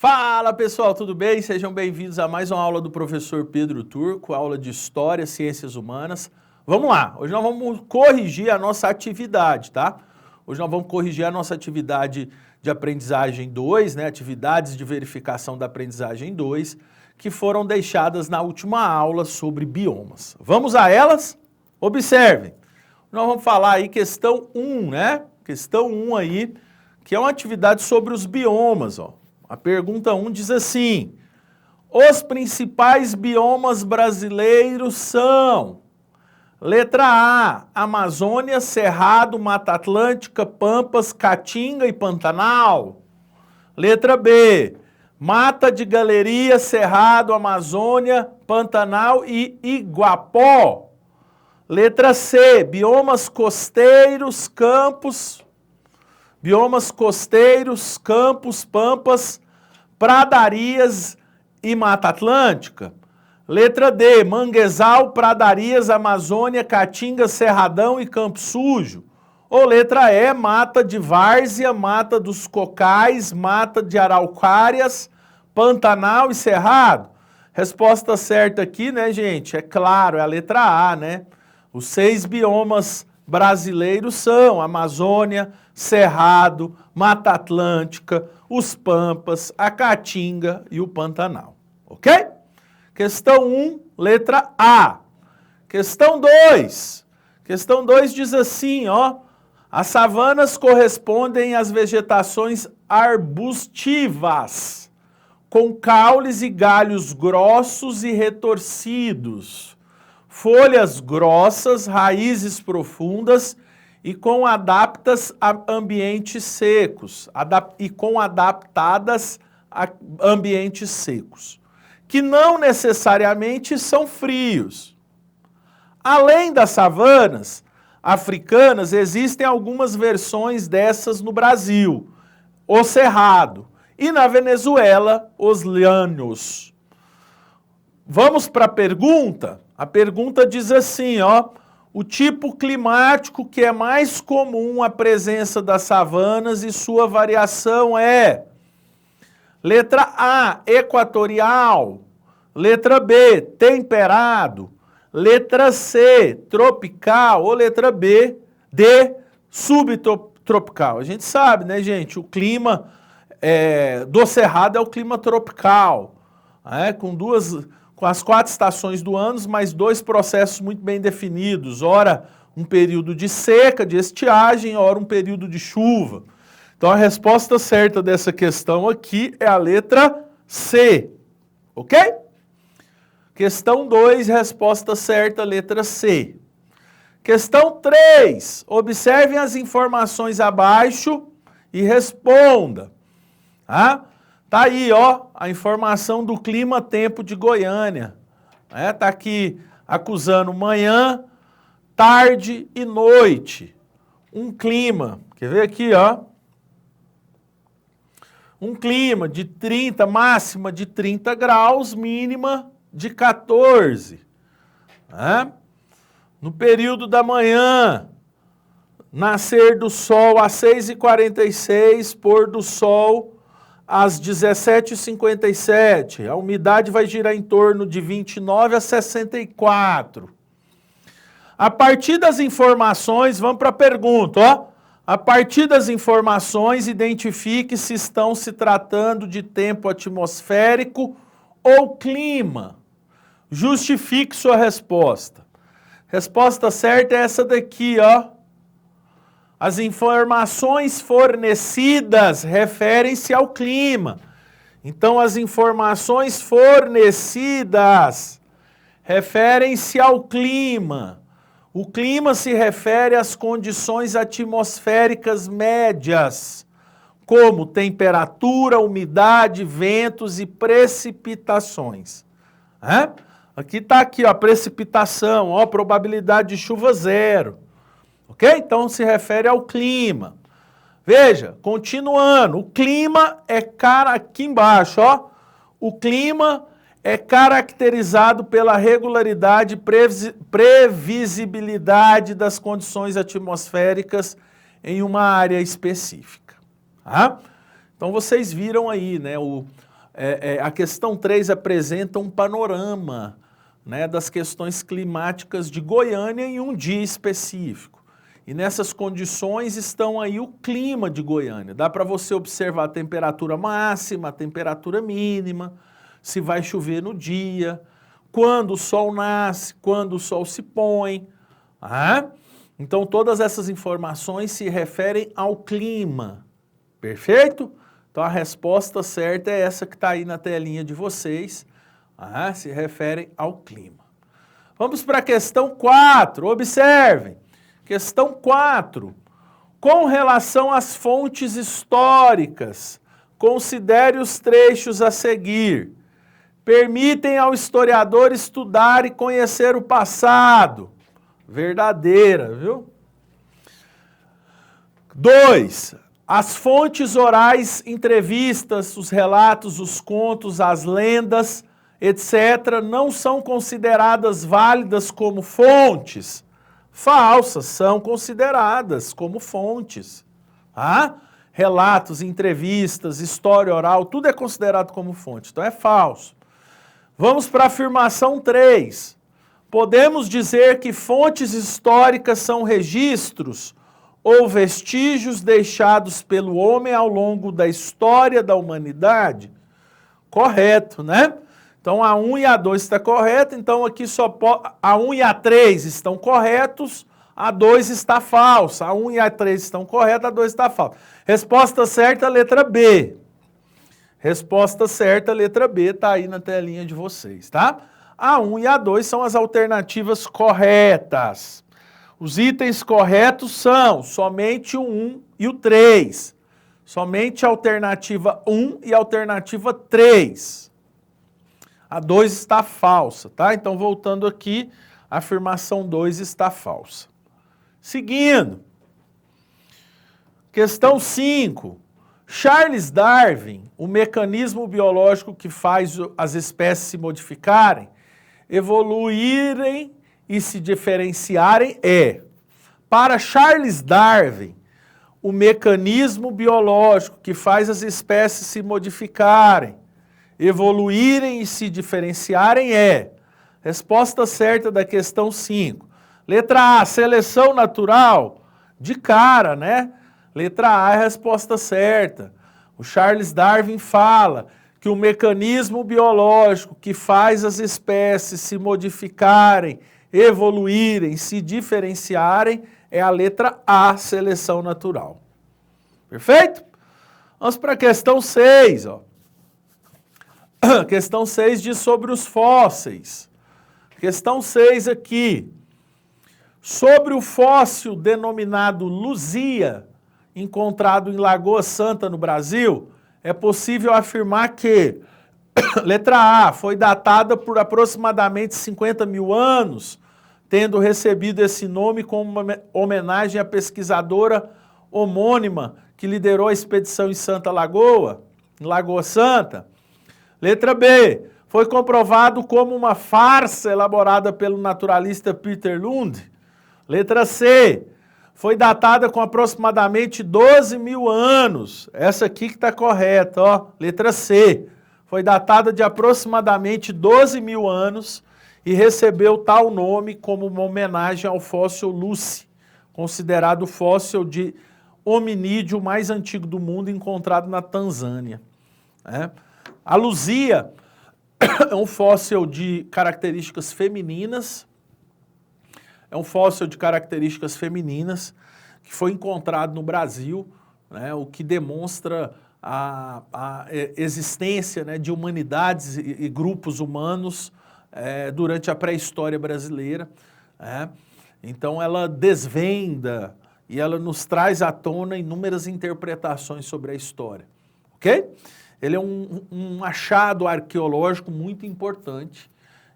Fala pessoal, tudo bem? Sejam bem-vindos a mais uma aula do professor Pedro Turco, aula de História, Ciências Humanas. Vamos lá, hoje nós vamos corrigir a nossa atividade, tá? Hoje nós vamos corrigir a nossa atividade de aprendizagem 2, né? Atividades de verificação da aprendizagem 2, que foram deixadas na última aula sobre biomas. Vamos a elas? Observem, nós vamos falar aí questão 1, né? Questão 1 aí, que é uma atividade sobre os biomas, ó. A pergunta 1 diz assim: os principais biomas brasileiros são: letra A, Amazônia, Cerrado, Mata Atlântica, Pampas, Caatinga e Pantanal. Letra B, Mata de Galeria, Cerrado, Amazônia, Pantanal e Iguapó. Letra C, biomas costeiros, campos, pampas, pradarias e Mata Atlântica. Letra D, manguezal, pradarias, Amazônia, Caatinga, Cerradão e Campo Sujo. Ou letra E, mata de várzea, mata dos cocais, mata de araucárias, Pantanal e Cerrado. Resposta certa aqui, né, gente? É claro, é a letra A, né? Os 6 biomas brasileiros são Amazônia, Cerrado, Mata Atlântica, os Pampas, a Caatinga e o Pantanal, ok? Questão 1, letra A. Questão 2. Questão 2 diz assim, ó: as savanas correspondem às vegetações arbustivas, com caules e galhos grossos e retorcidos, folhas grossas, raízes profundas e com adaptadas a ambientes secos, que não necessariamente são frios. Além das savanas africanas, existem algumas versões dessas no Brasil: o Cerrado, e na Venezuela, os llanos. Vamos para a pergunta? A pergunta diz assim, ó: o tipo climático que é mais comum à presença das savanas e sua variação é: letra A, equatorial, letra B, temperado, letra C, tropical, ou letra B, D, subtropical. A gente sabe, né, gente, o clima do Cerrado é o clima tropical, com as 4 estações do ano, mas 2 processos muito bem definidos. Ora, um período de seca, de estiagem, ora um período de chuva. Então, a resposta certa dessa questão aqui é a letra C, ok? Questão 2, resposta certa, letra C. Questão 3, observem as informações abaixo e responda. Tá aí, ó, a informação do clima-tempo de Goiânia. Tá aqui acusando manhã, tarde e noite. Um clima, quer ver aqui, ó? Um clima de 30, máxima de 30 graus, mínima de 14. No período da manhã, nascer do sol às 6h46, pôr do sol às 17h57, a umidade vai girar em torno de 29 a 64. A partir das informações, vamos para a pergunta, ó. A partir das informações, identifique se estão se tratando de tempo atmosférico ou clima. Justifique sua resposta. Resposta certa é essa daqui, ó. As informações fornecidas referem-se ao clima. Então, as informações fornecidas referem-se ao clima. O clima se refere às condições atmosféricas médias, como temperatura, umidade, ventos e precipitações. Aqui está aqui, ó, precipitação, ó, probabilidade de chuva 0. Ok? Então se refere ao clima. Veja, continuando, o clima é aqui embaixo, ó. O clima é caracterizado pela regularidade e previsibilidade das condições atmosféricas em uma área específica. Então vocês viram aí, né, a questão 3 apresenta um panorama, né, das questões climáticas de Goiânia em um dia específico. E nessas condições estão aí o clima de Goiânia. Dá para você observar a temperatura máxima, a temperatura mínima, se vai chover no dia, quando o sol nasce, quando o sol se põe. Então todas essas informações se referem ao clima. Perfeito? Então a resposta certa é essa que está aí na telinha de vocês. Se referem ao clima. Vamos para a questão 4. Observem. Questão 4. Com relação às fontes históricas, considere os trechos a seguir. Permitem ao historiador estudar e conhecer o passado. Verdadeira, viu? 2. As fontes orais, entrevistas, os relatos, os contos, as lendas, etc., não são consideradas válidas como fontes. Falsas, são consideradas como fontes. Relatos, entrevistas, história oral, tudo é considerado como fonte, então é falso. Vamos para a afirmação 3. Podemos dizer que fontes históricas são registros ou vestígios deixados pelo homem ao longo da história da humanidade? Correto, né? Então a 1 e a 2 está correta, então aqui só pode, a 1 e a 3 estão corretos, a 2 está falsa. A 1 e a 3 estão corretas, a 2 está falsa. Resposta certa, letra B. Resposta certa, letra B, está aí na telinha de vocês, tá? A 1 e a 2 são as alternativas corretas. Os itens corretos são somente o 1 e o 3. Somente a alternativa 1 e a alternativa 3. A 2 está falsa, tá? Então, voltando aqui, a afirmação 2 está falsa. Seguindo. Questão 5. Charles Darwin, o mecanismo biológico que faz as espécies se modificarem, evoluírem e se diferenciarem é, para Charles Darwin, o mecanismo biológico que faz as espécies se modificarem, evoluírem e se diferenciarem é, resposta certa da questão 5. Letra A, seleção natural, de cara, né? Letra A é a resposta certa. O Charles Darwin fala que o mecanismo biológico que faz as espécies se modificarem, evoluírem, se diferenciarem é a letra A, seleção natural. Perfeito? Vamos para a questão 6. Questão 6 diz sobre os fósseis. Questão 6 aqui. Sobre o fóssil denominado Luzia, encontrado em Lagoa Santa, no Brasil, é possível afirmar que, letra A, foi datada por aproximadamente 50 mil anos, tendo recebido esse nome como uma homenagem à pesquisadora homônima que liderou a expedição em Santa Lagoa, em Lagoa Santa. Letra B, foi comprovado como uma farsa elaborada pelo naturalista Peter Lund. Letra C, foi datada com aproximadamente 12 mil anos. Essa aqui que está correta, ó. Letra C, foi datada de aproximadamente 12 mil anos e recebeu tal nome como uma homenagem ao fóssil Lucy, considerado o fóssil de hominídeo mais antigo do mundo encontrado na Tanzânia. A Luzia é um fóssil de características femininas, que foi encontrado no Brasil, né, o que demonstra a existência, né, de humanidades e grupos humanos durante a pré-história brasileira. Então ela desvenda e ela nos traz à tona inúmeras interpretações sobre a história. Ok? Ele é um achado arqueológico muito importante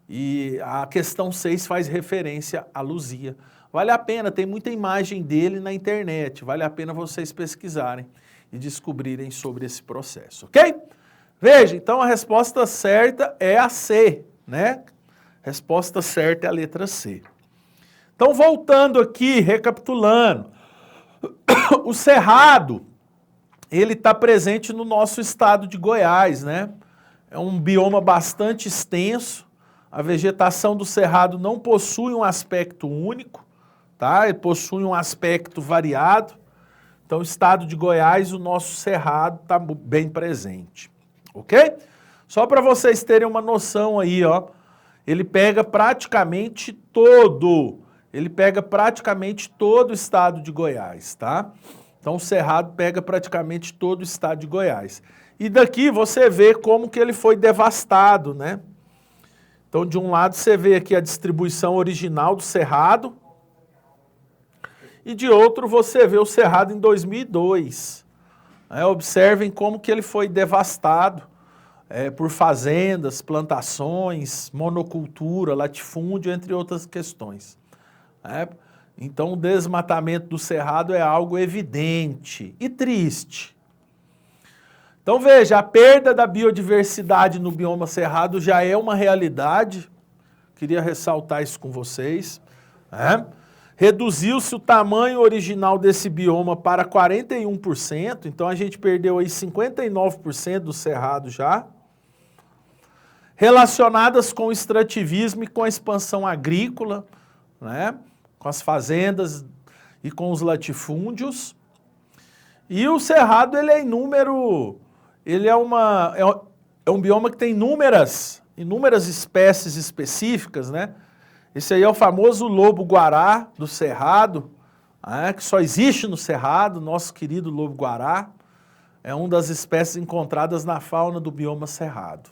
e a questão 6 faz referência à Luzia. Vale a pena, tem muita imagem dele na internet, vale a pena vocês pesquisarem e descobrirem sobre esse processo, ok? Veja, então a resposta certa é a C, né? Resposta certa é a letra C. Então voltando aqui, recapitulando, o cerrado, ele está presente no nosso estado de Goiás, né? é um bioma bastante extenso. A vegetação do Cerrado não possui um aspecto único, tá? Ele possui um aspecto variado. Então, o estado de Goiás, o nosso Cerrado está bem presente, ok? Só para vocês terem uma noção aí, ó, ele pega praticamente todo o estado de Goiás, tá? Então, o Cerrado pega praticamente todo o estado de Goiás. E daqui você vê como que ele foi devastado, né? Então, de um lado você vê aqui a distribuição original do Cerrado, e de outro você vê o Cerrado em 2002. Observem como que ele foi devastado por fazendas, plantações, monocultura, latifúndio, entre outras questões. Então, o desmatamento do Cerrado é algo evidente e triste. Então, veja, a perda da biodiversidade no bioma Cerrado já é uma realidade. Queria ressaltar isso com vocês. Reduziu-se o tamanho original desse bioma para 41%, então a gente perdeu aí 59% do Cerrado já. Relacionadas com o extrativismo e com a expansão agrícola, né? Com as fazendas e com os latifúndios. E o Cerrado, ele é inúmero, ele é um bioma que tem inúmeras espécies específicas, né? Esse aí é o famoso lobo-guará do Cerrado, que só existe no Cerrado, nosso querido lobo-guará. É uma das espécies encontradas na fauna do bioma Cerrado.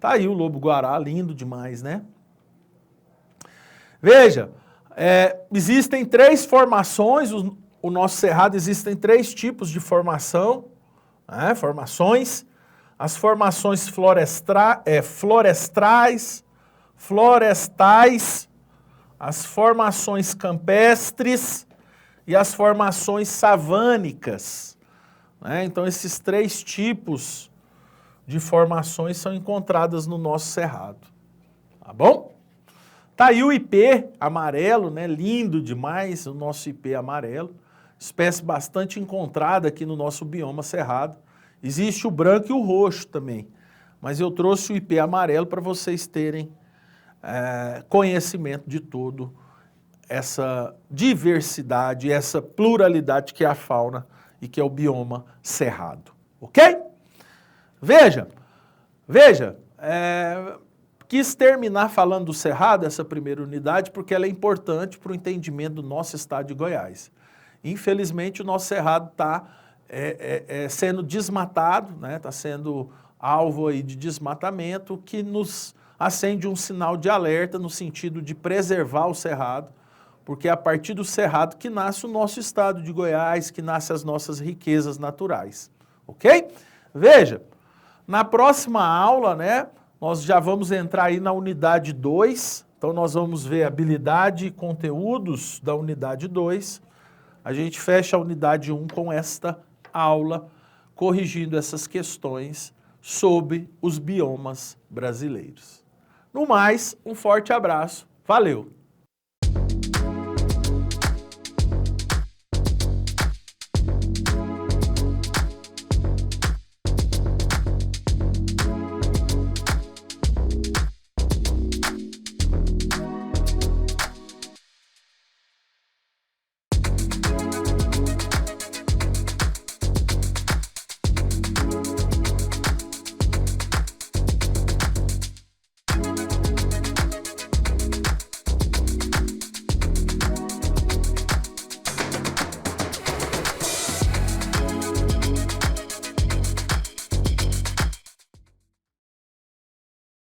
Tá aí o lobo-guará, lindo demais, né? Veja, existem 3 formações, o nosso Cerrado existem 3 tipos de formação, formações. As formações florestais, as formações campestres e as formações savânicas. Então, esses 3 tipos de formações são encontradas no nosso Cerrado. Tá bom? Tá aí o ipê amarelo, né? Lindo demais o nosso ipê amarelo. Espécie bastante encontrada aqui no nosso bioma Cerrado. Existe o branco e o roxo também. Mas eu trouxe o ipê amarelo para vocês terem conhecimento de todo essa diversidade, essa pluralidade que é a fauna e que é o bioma Cerrado. Ok? Veja, quis terminar falando do Cerrado, essa primeira unidade, porque ela é importante para o entendimento do nosso estado de Goiás. Infelizmente, o nosso Cerrado está sendo desmatado, né? Está sendo alvo aí de desmatamento, que nos acende um sinal de alerta no sentido de preservar o Cerrado, porque é a partir do Cerrado que nasce o nosso estado de Goiás, que nasce as nossas riquezas naturais. Ok? Veja, na próxima aula, né, nós já vamos entrar aí na unidade 2, então nós vamos ver habilidade e conteúdos da unidade 2. A gente fecha a unidade 1 com esta aula, corrigindo essas questões sobre os biomas brasileiros. No mais, um forte abraço. Valeu!